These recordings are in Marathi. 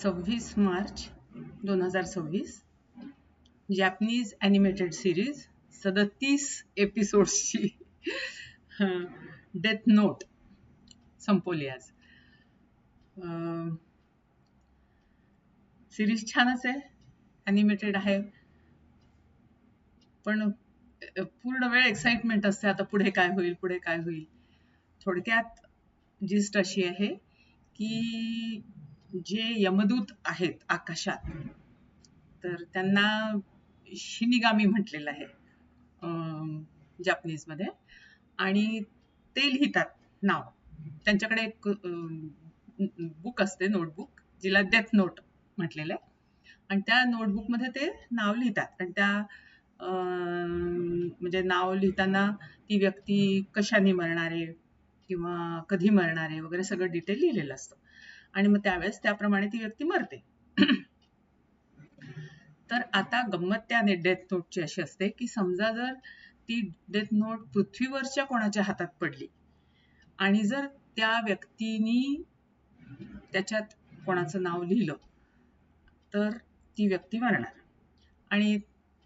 26 मार्च 2026 जॅपनीज ॲनिमेटेड सिरीज 37 एपिसोड्सची डेथ नोट संपवली आज. सिरीज छानच आहे, ॲनिमेटेड आहे, पण पूर्ण वेळ एक्साइटमेंट असते, आता पुढे काय होईल पुढे काय होईल. थोडक्यात जिस्ट अशी आहे की जे यमदूत आहेत आकाशात, तर त्यांना शिनिगामी म्हटलेलं आहे जॅपनीजमध्ये, आणि ते लिहितात नाव. त्यांच्याकडे एक बुक असते, नोटबुक, जिला डेथ नोट म्हटलेलं आहे, आणि त्या नोटबुकमध्ये ते नाव लिहितात. आणि त्या म्हणजे नाव लिहिताना ती व्यक्ती कशाने मरणार आहे किंवा कधी मरणार आहे वगैरे सगळं डिटेल लिहिलेलं असतं, आणि मग त्यावेळेस त्याप्रमाणे ती व्यक्ती मरते. तर आता गंमत त्या डेथ नोटची अशी असते की समजा जर ती डेथ नोट पृथ्वीवरच्या कोणाच्या हातात पडली आणि जर त्या व्यक्तीनी त्याच्यात कोणाचं नाव लिहिलं तर ती व्यक्ती मरणार. आणि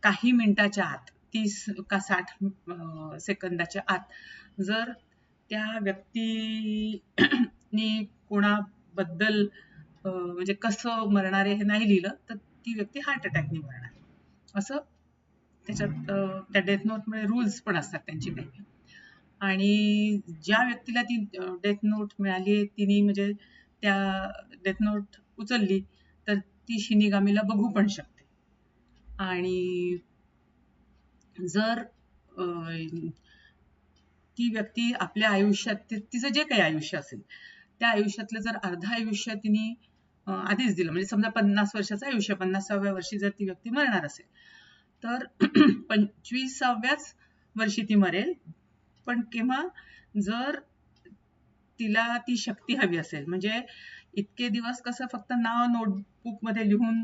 काही मिनिटाच्या आत, 30 का 60 सेकंदाच्या आत जर त्या व्यक्तीनी कोणाबद्दल म्हणजे कसं मरणार आहे हे नाही लिहिलं तर ती व्यक्ती हार्ट अटॅकने मरणार. असं त्याच्यात त्या डेथ नोटमध्ये रूल्स पण असतात त्यांची काही. आणि ज्या व्यक्तीला ती डेथ नोट मिळाली तिने म्हणजे त्या डेथ नोट उचलली तर ती शिनिगामीला बघू पण शकते. आणि जर ती व्यक्ती आपल्या आयुष्यात तिचं जे काही आयुष्य असेल त्या आयुष्यातलं जर अर्ध आयुष्य तिने आधीच दिलं, म्हणजे समजा 50 वर्षाचं आयुष्य, 50व्या वर्षी जर ती व्यक्ती मरणार असेल तर 25व्याच वर्षी ती मरेल. पण केव्हा, जर तिला ती शक्ती हवी असेल, म्हणजे इतके दिवस कसं फक्त नाव नोटबुक मध्ये लिहून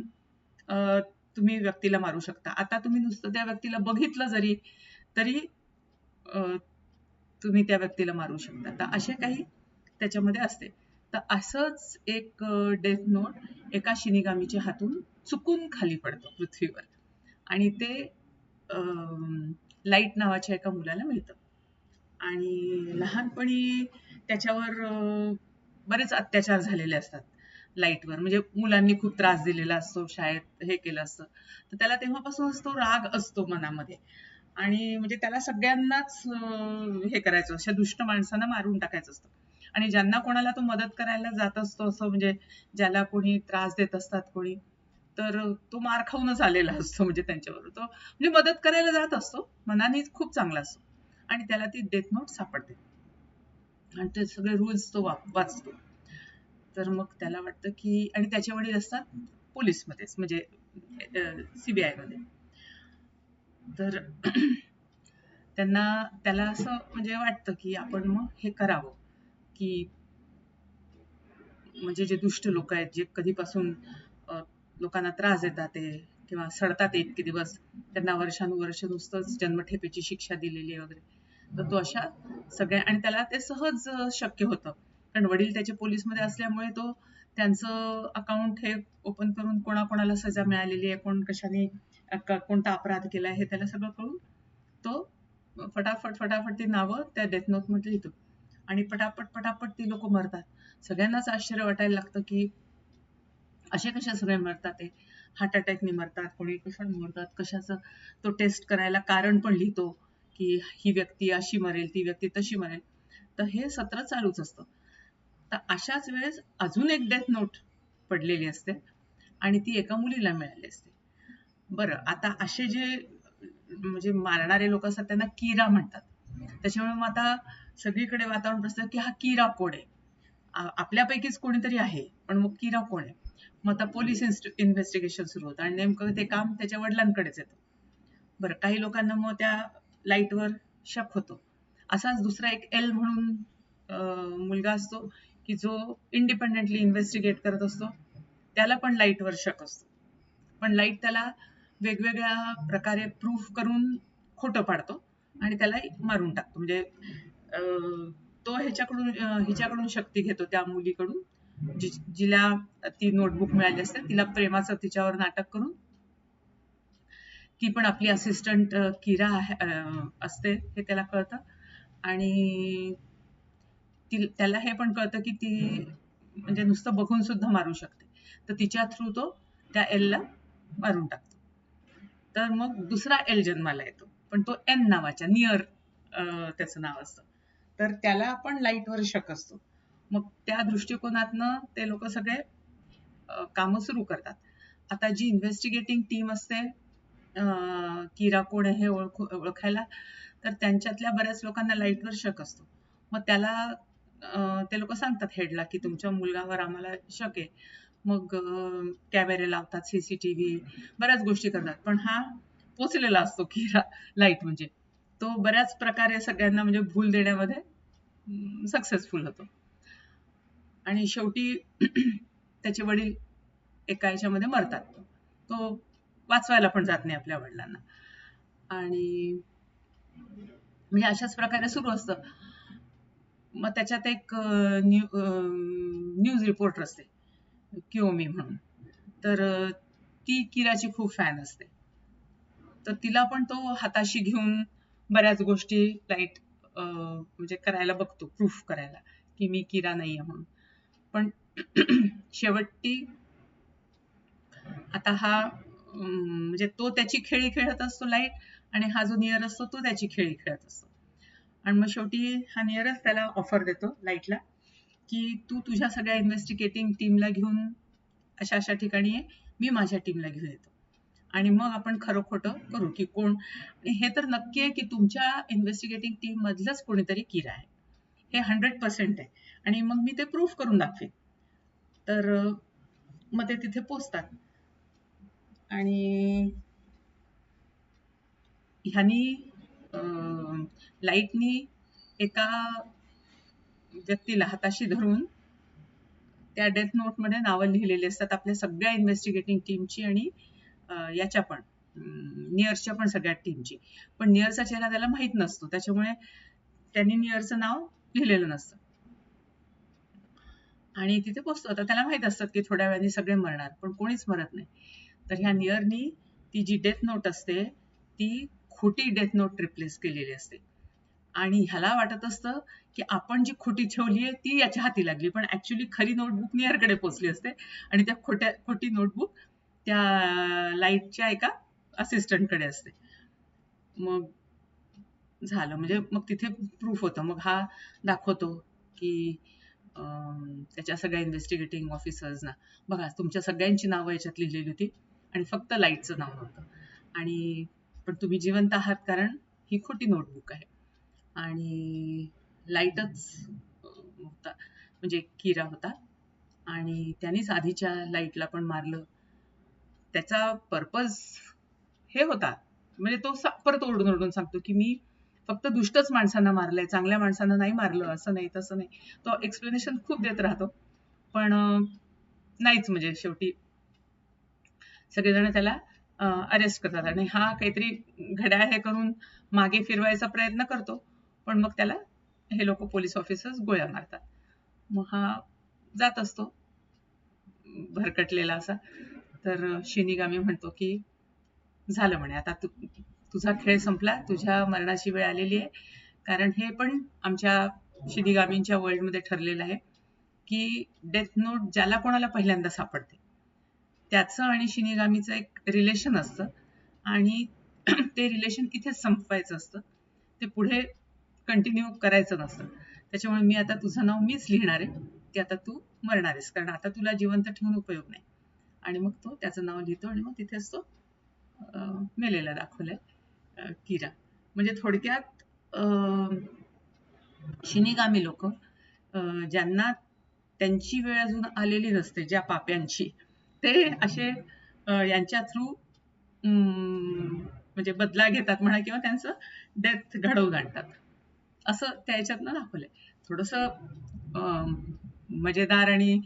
तुम्ही व्यक्तीला मारू शकता, आता तुम्ही नुसतं त्या व्यक्तीला बघितलं जरी तरी तुम्ही त्या व्यक्तीला मारू शकता. तर असे काही त्याच्यामध्ये असते. तर असंच एक डेथ नोट एका शिनिगामीच्या हातून चुकून खाली पडतं पृथ्वीवर, आणि ते लाईट नावाच्या एका मुलाला मिळतं. आणि लहानपणी त्याच्यावर बरेच अत्याचार झालेले असतात लाईटवर, म्हणजे मुलांनी खूप त्रास दिलेला असतो, शाळेत हे केलं असतं, तर त्याला तेव्हापासूनच तो राग असतो मनामध्ये. आणि म्हणजे त्याला सगळ्यांनाच हे करायचं, अशा दुष्ट माणसांना मारून टाकायचं असतं. आणि ज्यांना कोणाला तो मदत करायला जात असतो, असं म्हणजे ज्याला कोणी त्रास देत असतात कोणी, तर तो मार खाऊनच आलेला असतो, म्हणजे त्यांच्यावर तो म्हणजे मदत करायला जात असतो, मनाने खूप चांगला असतो, आणि त्याला ती डेथ नोट सापडते आणि ते सगळे रूल्स तो वाचतो. तर मग त्याला वाटतं की, आणि त्याचे वडील असतात पोलीसमध्येच, म्हणजे CBI मध्ये. तर त्याला असं म्हणजे वाटतं की आपण मग हे करावं, की म्हणजे जे दुष्ट लोक आहेत, जे कधीपासून लोकांना त्रास देतात ते किंवा सडतात इतके दिवस, त्यांना वर्षानुवर्ष नुसतंच जन्मठेपेची शिक्षा दिलेली वगैरे, तर तो अशा सगळ्या, आणि त्याला ते सहज शक्य होतं कारण वडील त्याचे पोलीसमध्ये असल्यामुळे तो त्यांचं अकाउंट हे ओपन करून कोणाकोणाला सजा मिळालेली आहे, कोण कशाने कोणता अपराध केला हे त्याला सगळं कळून तो फटाफट ती नावं त्या डेथ नोट मध्ये लिहितो, आणि पटापट ती लोक मरतात. सगळ्यांनाच आश्चर्य वाटायला लागतं की असे कशा सगळे मरतात, ते हार्ट अटॅकने मरतात, कोणी कशाने मरतात, कशाचं तो टेस्ट करायला कारण पण लिहितो की ही व्यक्ती अशी मरेल, ती व्यक्ती तशी मरेल. तर हे सत्र चालूच असतं. तर अशाच वेळेस अजून एक डेथ नोट पडलेली असते आणि ती एका मुलीला मिळाली असते. बरं, आता असे जे म्हणजे मारणारे लोक असतात त्यांना कीरा म्हणतात. त्याच्यामुळे मग आता सगळीकडे वातावरण असतं की हा कीरा कोण आहे, आपल्यापैकीच कोणीतरी आहे, पण मग कीरा कोण आहे. मग आता पोलीस इन्व्हेस्टिगेशन सुरू होतं आणि नेमकं ते काम त्याच्या वडिलांकडेच येतं. बरं, काही लोकांना मग त्या लाईटवर शक होतो. असाच दुसरा एक एल म्हणून मुलगा असतो की जो इंडिपेंडेंटली इन्व्हेस्टिगेट करत असतो, त्याला पण लाईटवर शक असतो, पण लाईट त्याला वेगवेगळ्या प्रकारे प्रूफ करून खोटं पाडतो आणि त्याला मारून टाकतो. म्हणजे तो हिच्याकडून शक्ती घेतो त्या मुलीकडून, जिला ती नोटबुक मिळाली असते तिला प्रेमाचं तिच्यावर नाटक करून ती पण आपली असिस्टंट किरा असते हे त्याला कळतं. आणि त्याला हे पण कळतं की ती म्हणजे नुसतं बघून सुद्धा मारू शकते. तर तिच्या थ्रू तो त्या एलला मारून टाकतो. तर मग दुसरा एल जन्माला येतो, पण तो एन नावाच्या नियर त्याचं नाव असतं. तर त्याला पण लाईटवर शक असतो. मग त्या दृष्टिकोनातनं ते लोक सगळे कामं सुरू करतात. आता जी इन्व्हेस्टिगेटिंग टीम असते किरा कोण आहे हे ओळखायला, तर त्यांच्यातल्या बऱ्याच लोकांना लाईटवर शक असतो. मग त्याला ते लोक सांगतात हेडला की तुमच्या मुलगावर आम्हाला शक आहे. मग कॅमेरे लावतात, सीसीटीव्ही, बऱ्याच गोष्टी करतात. पण हा पोचलेला असतो किरा लाईट म्हणजे तो बऱ्याच प्रकारे सगळ्यांना म्हणजे भूल देण्यामध्ये सक्सेसफुल होतो. आणि शेवटी त्याचे वडील एका याच्यामध्ये मरतात. तो वाचवायला पण जात नाही आपल्या वडिलांना. आणि म्हणजे अशाच प्रकारे सुरू असतं. मग त्याच्यात एक न्यूज रिपोर्टर असते किओमी म्हणून. तर ती किराची खूप फॅन असते. तर तिला पण तो हाताशी घेऊन बऱ्याच गोष्टी लाईट म्हणजे करायला बघतो, प्रूफ करायला की मी किरा नाहीये म्हणून. पण शेवटी आता हा म्हणजे तो त्याची खेळी खेळत असतो लाईट, आणि हा जो नियर असतो तो त्याची खेळी खेळत असतो. आणि मग शेवटी हा नियरच त्याला ऑफर देतो लाईटला की तू तुझ्या सगळ्या इन्व्हेस्टिगेटिंग टीमला घेऊन अशा अशा ठिकाणी आहे, मी माझ्या टीमला घेऊन येतो आणि मग आपण खरं खोटं करू की कोण. हे तर नक्की आहे की तुमच्या इन्व्हेस्टिगेटिंग टीम मधलंच कोणीतरी किरा आहे, हे 100% आहे, आणि मग मी ते प्रूफ करून दाखवेन. तर मग ते तिथे पोचतात आणि ह्यानी लाईटनी एका व्यक्तीला हाताशी धरून त्या डेथ नोटमध्ये नावं लिहिलेली असतात आपल्या सगळ्या इन्व्हेस्टिगेटिंग टीमची आणि याच्या पण नियरच्या पण सगळ्या टीमची. पण नियरचा चेहरा त्याला माहित नसतो, त्याच्यामुळे त्यांनी नियरचं नाव लिहिलेलं नसतं. आणि तिथे पोचतो. आता त्याला माहित असतं की थोड्या वेळाने सगळे मरणार, पण कोणीच मरत नाही. तर ह्या नियरनी ती जी डेथ नोट असते ती खोटी डेथ नोट रिप्लेस केलेली असते. आणि ह्याला वाटत असतं की आपण जी खोटी ठेवली आहे ती याच्या हाती लागली, पण ऍक्च्युली खरी नोटबुक नियरकडे पोचली असते आणि त्या खोटी नोटबुक त्या लाईटच्या एका असिस्टंटकडे असते. मग झालं, म्हणजे मग तिथे प्रूफ होतं. मग हा दाखवतो की त्याच्या सगळ्या इन्व्हेस्टिगेटिंग ऑफिसर्सना बघा तुमच्या सगळ्यांची नावं याच्यात लिहिलेली होती आणि फक्त लाईटचं नाव नव्हतं, आणि पण तुम्ही जिवंत आहात कारण ही खोटी नोटबुक आहे. आणि लाईटच होता म्हणजे किरा होता, आणि त्यानेच आधीच्या लाईटला पण मारलं. त्याचा पर्पज हे होता म्हणजे तो परत ओरडून ओरडून सांगतो की मी फक्त दुष्टच माणसांना मारलंय, चांगल्या माणसांना नाही मारलं, असं नाही तसं नाही. तो एक्सप्लेनेशन खूप देत राहतो, पण नाहीच, म्हणजे शेवटी सगळेजण त्याला अरेस्ट करतात आणि हा काहीतरी घड्याळ हे करून मागे फिरवायचा प्रयत्न करतो, पण मग त्याला हे लोक पोलीस ऑफिसर्स गोळ्या मारतात. मग हा जात असतो भरकटलेला असा. तर शिनिगामी म्हणतो की झालं म्हणे आता तुझा खेळ संपला, तुझ्या मरणाची वेळ आलेली आहे. कारण हे पण आमच्या शिनिगामींच्या वर्ल्डमध्ये ठरलेलं आहे की डेथ नोट ज्याला कोणाला पहिल्यांदा सापडते त्याचं आणि शिनिगामीचं एक रिलेशन असतं, आणि ते रिलेशन इथेच संपवायचं असतं, ते पुढे कंटिन्यू करायचं नसतं. त्याच्यामुळे मी आता तुझं नाव मीच लिहिणार आहे की आता तू मरणार आहेस, कारण आता तुला जिवंत ठेवून उपयोग नाही. आणि मग तो त्याचं नाव लिहितो आणि मग तिथेच तो मेलेला दाखवलाय किरा. म्हणजे थोडक्यात शिनिगामी लोक ज्यांना त्यांची वेळ अजून आलेली नसते, ज्या पाप्यांची, ते असे यांच्या थ्रू म्हणजे बदला घेतात म्हणा, किंवा त्यांचं डेथ घडवून आणतात, असं त्या याच्यातनं दाखवलंय. थोडंसं मजेदार आणि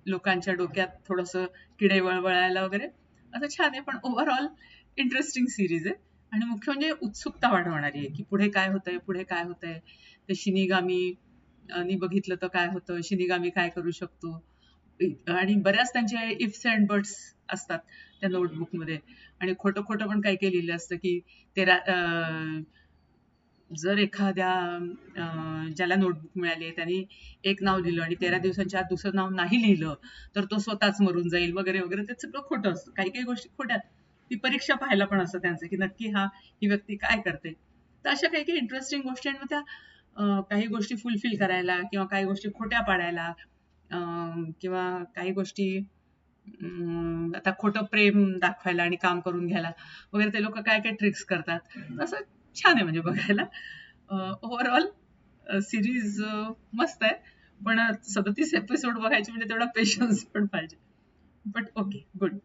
लोकांच्या डोक्यात थोडंसं किडे वळवळायला वगैरे असं छान आहे, पण ओव्हरऑल इंटरेस्टिंग सिरीज आहे. आणि मुख्य म्हणजे उत्सुकता वाढवणारी आहे की पुढे काय होतंय, पुढे काय होतंय. ते शिनिगामी नी बघितलं तर काय होतं, शिनिगामी काय करू शकतो, आणि बऱ्याच त्यांचे इफ्स अँड बट्स असतात त्या नोटबुकमध्ये. आणि खोटं खोटं पण काही काही लिहिलं असतं की तेरा जर एखाद्या ज्याला नोटबुक मिळाली आहे त्यांनी एक नाव लिहिलं आणि 13 दिवसांच्या आत दुसरं नाव नाही लिहिलं तर तो स्वतःच मरून जाईल वगैरे वगैरे. ते सगळं खोटं असतं. काही काही गोष्टी खोट्या. ती परीक्षा पाहायला पण असतं त्यांचं की नक्की ही व्यक्ती काय करते. तर अशा काही काही इंटरेस्टिंग गोष्टी. आणि मग त्या काही गोष्टी फुलफिल करायला किंवा काही गोष्टी खोट्या पाडायला, किंवा काही गोष्टी आता खोटं प्रेम दाखवायला आणि काम करून घ्यायला वगैरे ते लोक काय काय ट्रिक्स करतात. असं छान आहे म्हणजे बघायला. ओव्हरऑल सिरीज मस्त आहे. पण 37 एपिसोड बघायचे म्हणजे तेवढा पेशन्स पण पाहिजे. But okay, good.